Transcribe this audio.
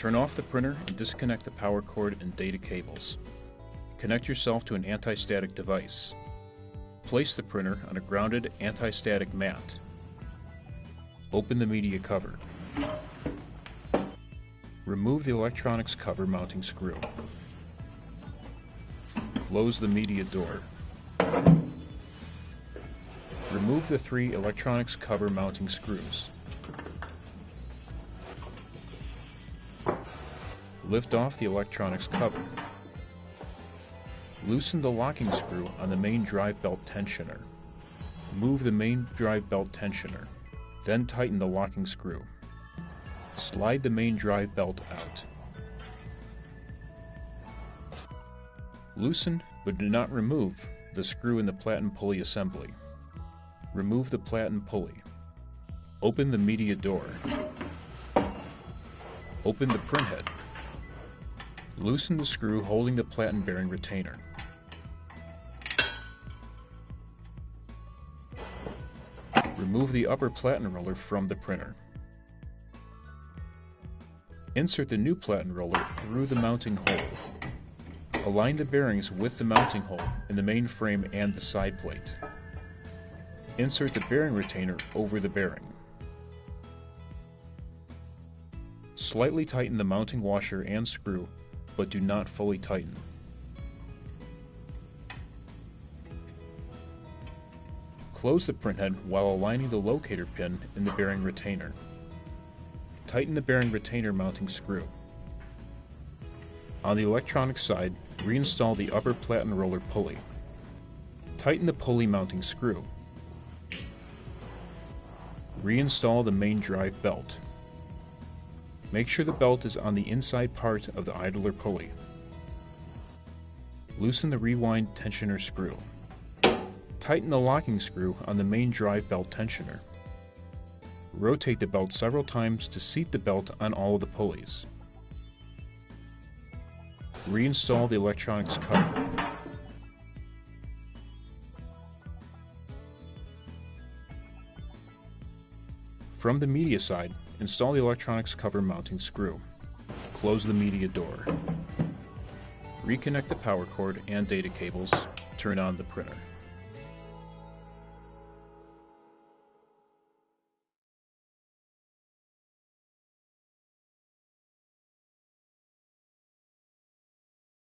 Turn off the printer and disconnect the power cord and data cables. Connect yourself to an anti-static device. Place the printer on a grounded anti-static mat. Open the media cover. Remove the electronics cover mounting screw. Close the media door. Remove the 3 electronics cover mounting screws. Lift off the electronics cover. Loosen the locking screw on the main drive belt tensioner. Move the main drive belt tensioner, then tighten the locking screw. Slide the main drive belt out. Loosen, but do not remove, the screw in the Platen pulley assembly. Remove the Platen pulley. Open the media door. Open the printhead. Loosen the screw holding the Platen bearing retainer. Remove the upper Platen roller from the printer. Insert the new Platen roller through the mounting hole. Align the bearings with the mounting hole in the main frame and the side plate. Insert the bearing retainer over the bearing. Slightly tighten the mounting washer and screw, but do not fully tighten. Close the printhead while aligning the locator pin in the bearing retainer. Tighten the bearing retainer mounting screw. On the electronic side, reinstall the upper Platen roller pulley. Tighten the pulley mounting screw. Reinstall the main drive belt. Make sure the belt is on the inside part of the idler pulley. Loosen the rewind tensioner screw. Tighten the locking screw on the main drive belt tensioner. Rotate the belt several times to seat the belt on all of the pulleys. Reinstall the electronics cover. From the media side, install the electronics cover mounting screw. Close the media door. Reconnect the power cord and data cables. Turn on the printer.